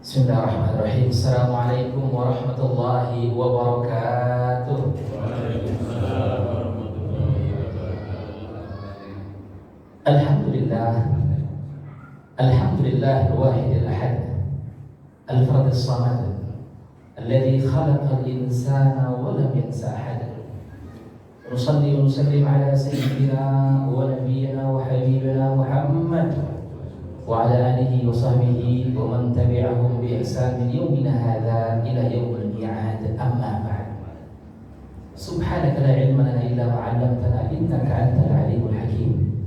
Bismillahirrahmanirrahim. Assalamualaikum warahmatullahi wabarakatuh. Waalaikumsalam warahmatullahi wabarakatuh. Alhamdulillah. Alhamdulillah al-wahid al-ahad al-farad as-samad alladhi khalaqa al-insana wa lam yansa ahada. Nusalli wa nusallim ala sayyidina wa nabiyyina wa habibina Muhammad wa ala alihi wa sahbihi wa man tabi'ahum bi ihsan min yawmina hadha ila yawmil mi'ad, amma ba'd. Subhanaka la ilma lana illa ma 'allamtana innaka antal alimul hakim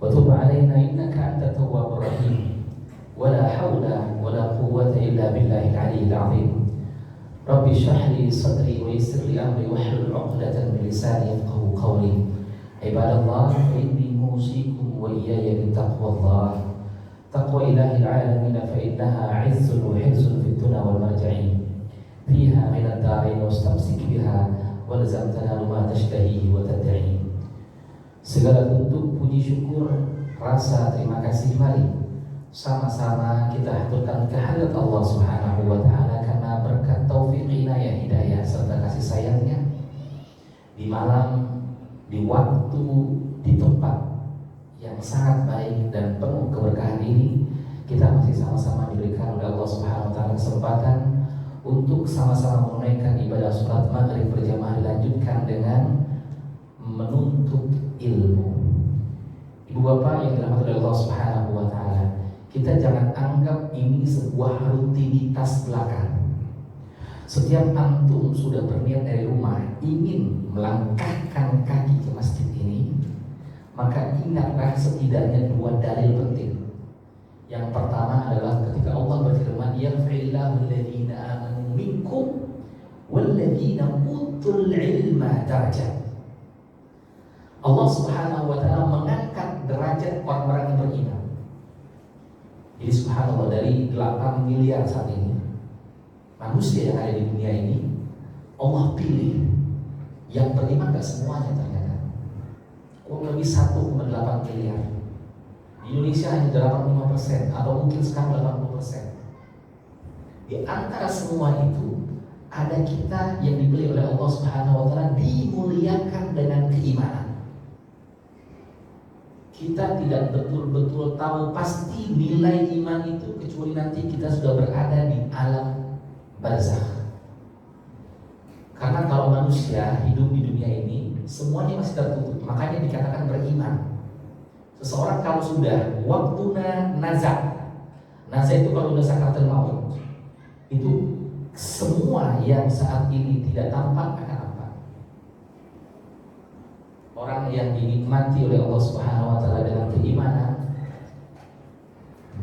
wa tub 'alaina innaka antat tawwabur rahim. Wa la hawla wa la quwwata illa billahil 'aliyyil 'azim. Rabbi shrah li sadri wa yassir li amri wahlul 'uqdatan min lisani yafqahu qawli. Ibadallah, inni usikum wa iyaya bittaqwallah. Taqwa ilahil alamin fa innaha 'izzun wa hirzun fid dunya wal marja'i. Fiha min ad-darain wastamsik biha wa lazam tanalu ma tashtahihi wa tad'i. Segala bentuk puji syukur, rasa terima kasih mari sama-sama kita haturkan kehadirat Allah Subhanahu wa taala karena berkat taufik, inayah, hidayah serta kasih sayangnya di malam, di waktu, di tempat yang sangat baik dan penuh keberkahan ini, kita masih sama-sama diberikan oleh Allah Subhanahu wa taala kesempatan untuk sama-sama menunaikan ibadah salat maghrib berjamaah dilanjutkan dengan menuntut ilmu. Ibu bapak yang dirahmati oleh Allah Subhanahu wa taala, kita jangan anggap ini sebuah rutinitas belaka. Setiap antum sudah berniat dari rumah ingin melangkahkan kaki ke masjid ini, maka ingatlah setidaknya dua dalil penting. Yang pertama adalah ketika Allah berfirman, yarfa'illahu alladhina amanu minkum walladhina utul ilma darajat. Allah Subhanahu wa taala mengangkat derajat orang-orang yang beriman. Jadi subhanallah, dari 8 miliar saat ini manusia yang ada di dunia ini, Allah pilih yang beriman gak semuanya ternyata. Kurang lebih 1,8 miliar. Di Indonesia hanya 85% atau mungkin sekarang 80%. Di antara semua itu ada kita yang dipilih oleh Allah Subhanahu wa taala, dimuliakan dengan keimanan. Kita tidak betul-betul tahu pasti nilai iman itu kecuali nanti kita sudah berada di alam barzakh. Karena kalau manusia hidup di dunia ini semuanya masih tertutup, makanya dikatakan beriman. Seseorang kalau sudah waktuna nazar itu kalau sudah sakaratul maut, itu semua yang saat ini tidak tampak akan nampak. Orang yang dinikmati oleh Allah Subhanahu wa taala dengan keimanan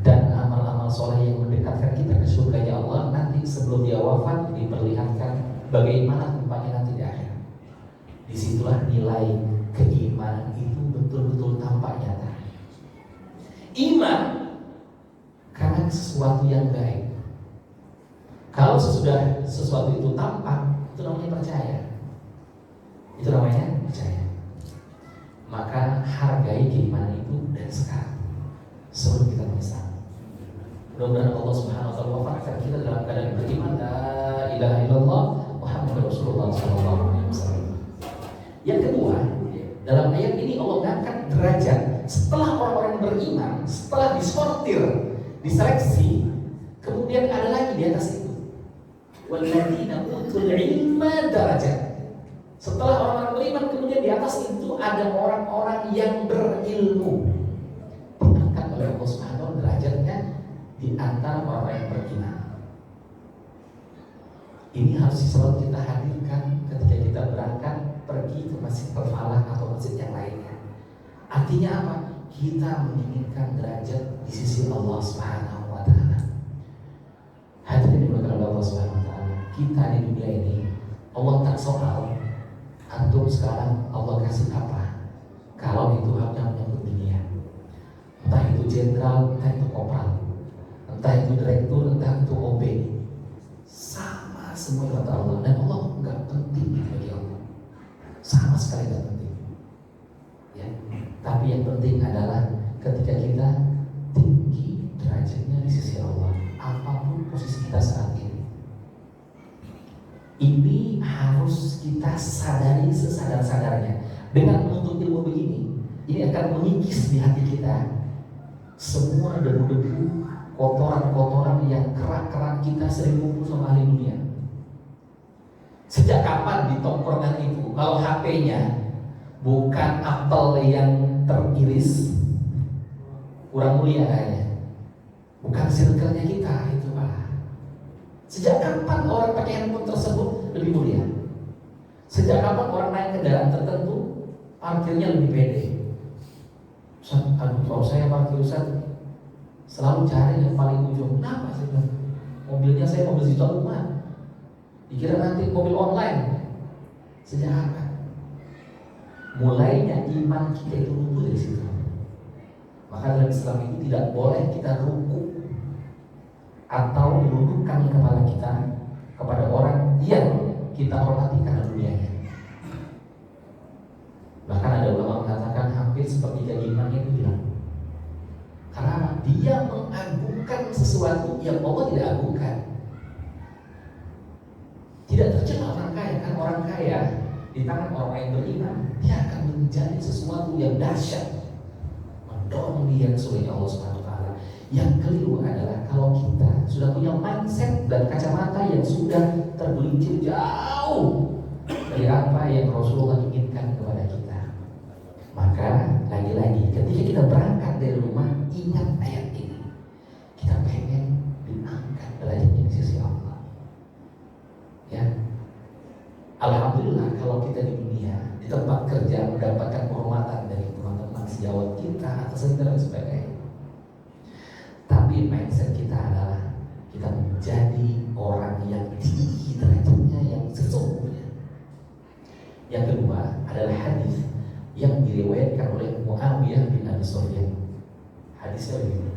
dan amal-amal soleh yang mendekatkan kita ke surganya Allah, nanti sebelum dia wafat diperlihatkan bagaimana tempatnya nanti di akhirat. Disitulah nilai keimanan itu betul-betul tampak nyata. Iman karena sesuatu yang baik. Kalau sesudah sesuatu itu tampak, itu namanya percaya. Itu namanya percaya. Maka hargai keimanan itu dari sekarang sebelum kita menyesal. Mudah-mudahan Allah Subhanahu wa taala wafatkan kita dalam keadaan beriman, la ilaha illallah Muhammadur Rasulullah sallallahu alaihi wasallam. Yang kedua, dalam ayat ini Allah mengangkat derajat setelah orang-orang beriman, setelah disortir, diseleksi, kemudian ada lagi di atas itu. Walladzina utul ilma darajat. Setelah orang-orang beriman, kemudian di atas itu ada orang-orang yang berilmu. Diangkat oleh Allah Subhanahu wa taala derajatnya di antara orang yang beriman. Ini harus selalu kita hadirkan ketika kita berangkat pergi ke Masjid Al-Falah atau masjid yang lainnya. Artinya apa? Kita menginginkan derajat di sisi Allah Subhanahu wa taala. Hadirin dimuliakan oleh Allah Subhanahu wa taala. Kita di dunia ini Allah tak soal antum sekarang Allah kasih apa? Kalau itu hanya menyangkut dunia. Entah itu jenderal, entah itu kopral, entah itu direktur, entah itu OB, sama semua kata Allah. Dan Allah nggak penting bagi Allah, sama sekali nggak penting. Ya, tapi yang penting adalah ketika kita tinggi derajatnya di sisi Allah, apapun Ini harus kita sadari sesadar-sadarnya. Dengan menuntut ilmu begini, ini akan mengikis di hati kita semua debu-debu, kotoran-kotoran yang kerak-kerak kita sering kumpul sama ahli dunia. Sejak kapan di tongkrongan itu kalau HP-nya bukan apel yang teriris, kurang mulia kayaknya. Bukan circle-nya kita itu, Pak. Sejak kapan orang pakai handphone tersebut lebih mulia? Sejak kapan orang naik kendaraan tertentu parkirnya lebih pede? Ustaz, kalau saya parkir Ustaz selalu cari yang paling ujung. Kenapa sih? Mobilnya saya mobil juta umat. Dikira nanti mobil online. Sejak kapan? Mulainya iman kita itu runtuh dari situ. Maka dalam Islam itu tidak boleh kita ruku atau menundukkan kepala kita kepada orang yang kita hormati karena dunianya. Bahkan ada ulama mengatakan hampir sepertiga imannya itu hilang. Karena dia mengagungkan sesuatu yang Allah tidak agungkan. Tidak tercela orang kaya, kan orang kaya di tangan orang yang beriman dia akan menjadi sesuatu yang dahsyat, mendorong dia sesuai Allah Subhanahu wa taala. Yang keliru adalah kalau kita sudah punya mindset dan kacamata yang sudah tergelincir jauh dari apa yang Rasulullah inginkan kepada kita. Maka lagi-lagi ketika kita berangkat dari rumah, ingat ayat ini. Kita pengen diangkat derajatnya di sisi Allah. Ya. Alhamdulillah kalau kita di dunia, di tempat kerja mendapatkan penghormatan dari teman-teman sejawat kita, atasan dan sebagainya. Tapi mindset kita adalah kita menjadi orang yang tinggi derajatnya yang sesungguhnya. Yang kedua adalah hadis yang diriwayatkan oleh Muawiyah bin Abi Sufyan. Hadisnya begini: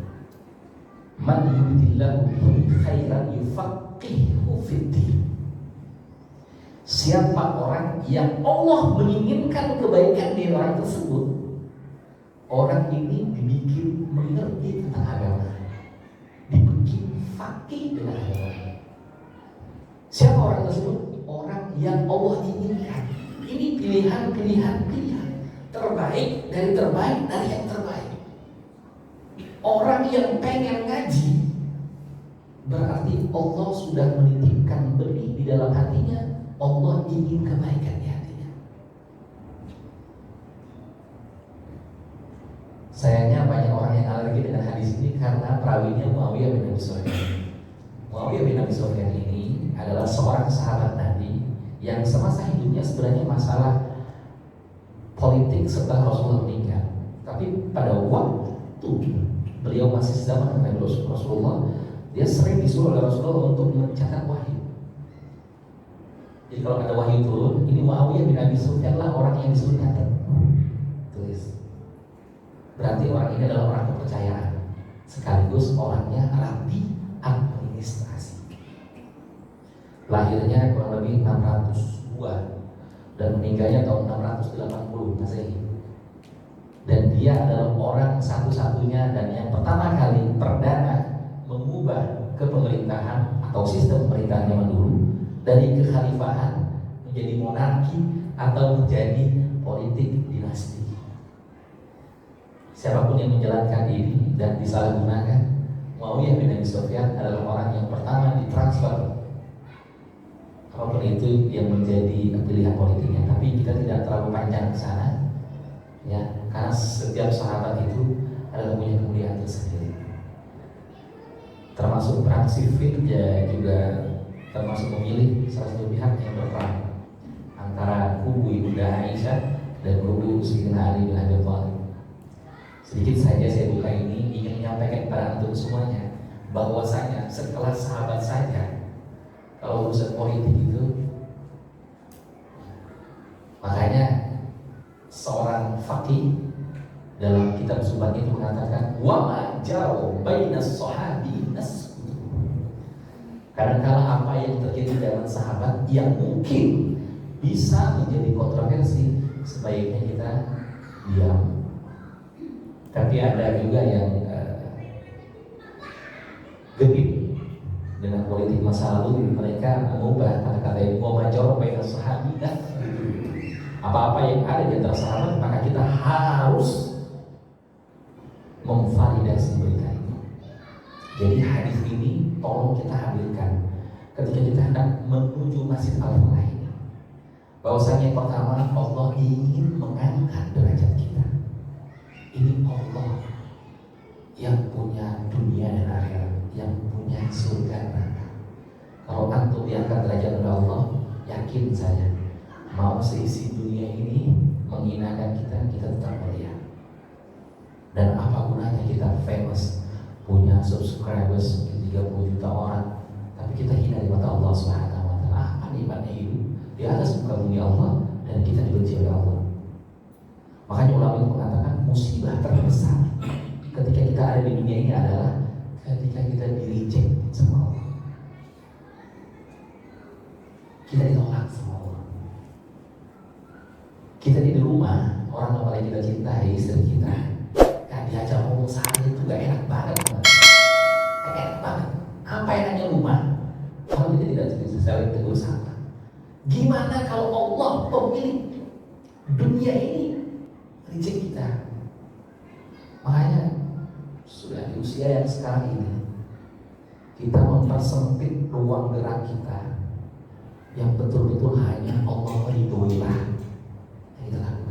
Man yuridillahu bihi khairan yufaqihuhu fid-din. Siapa orang yang Allah menginginkan kebaikan di orang tersebut, orang ini dibikin mengerti tentang agama, dibikin fakih dengan agama. Siapa orang tersebut? Orang yang Allah inginkan. Ini pilihan terbaik dari yang terbaik. Orang yang pengen ngaji, berarti Allah sudah menitipkan benih di dalam hatinya. Allah ingin kebaikan di hatinya. Sayangnya banyak orang yang alergi dengan hadis ini karena perawinya Muawiyah bin Abi Sufyan. Muawiyah bin Abi Sufyan ini adalah seorang sahabat Nabi yang semasa hidupnya sebenarnya masalah politik setelah Rasulullah meninggal. Tapi pada waktu beliau masih zaman dengan Rasulullah, dia sering disuruh oleh Rasulullah untuk mencatat wahyu. Jadi kalau ada wahyu turun, ini Muawiyah bin Abi Sufyan lah orang yang disuruh catat, tulis. Berarti orang ini adalah orang kepercayaan, sekaligus orangnya rapi administrasi. Lahirnya kurang lebih 602 dan meninggalnya tahun 680 Masehi. Dan dia adalah orang satu-satunya dan yang pertama kali perdana mengubah kepemerintahan atau sistem pemerintahan zaman dulu dari kekhalifahan menjadi monarki atau menjadi politik dinasti. Siapapun yang menjalankan ini dan disalahgunakan, Muawiyah bin Abi Sufyan adalah orang yang pertama ditransfer. Apapun itu yang menjadi pilihan politiknya, tapi kita tidak terlalu panjang ke sana, ya, karena setiap sahabat itu adalah punya kemuliaan tersendiri. Termasuk perang Siffin ya juga termasuk memilih salah satu pihak yang berperang antara kubu Ibunda Aisyah dan kubu Sayyidina Ali bin Abi Thalib. Sedikit saja saya buka ini ingin menyampaikan kepada antum semuanya bahwasanya sekelas sahabat saja kalau urusan politik itu, makanya seorang faqih dalam kitab Subhan itu mengatakan wa ma jaro bainas sahabi nas. Kadang-kala apa yang terjadi dalam sahabat yang mungkin bisa menjadi kontroversi, sebaiknya kita diam. Tapi ada juga yang genit Dengan politik masa lalu mereka mengubah kata-kata yang muamajah baina sahabidah. Apa-apa yang ada di antara sahabat maka kita harus memvalidasi berita ini. Jadi hadis ini tolong kita hadirkan ketika kita hendak menuju Masjid Al-Falah ini. Bahwasanya yang pertama, Allah ingin mengangkat derajat kita. Ini Allah yang punya dunia dan akhirat, yang punya surga neraka. Kalau antum diangkat derajat oleh Allah, yakin saja mau seisi dunia ini menghinakan kita, kita tetap mulia. Dan apa gunanya kita famous, punya subscribers 30 juta orang, tapi kita hina di mata Allah Subhanahu wa taala. Apa nikmatnya hidup di atas muka bumi Allah dan kita dibenci oleh Allah. Makanya ulama itu mengatakan musibah terbesar ketika kita ada di dunia ini adalah ketika kita di-reject sama Allah. Kita ditolak sama Allah. Kita di rumah, orang yang paling kita cintai, istri kita, diajak ngomong sehari itu gak enak banget. Gak enak banget. Apa enaknya rumah kalau kita tidak bisa saling tegur sapa? Gimana kalau Allah pemilik dunia ini reject kita? Makanya sudah di usia yang sekarang ini kita mempersempit ruang gerak kita yang betul-betul hanya Allah ridhoilah yang kita lakukan.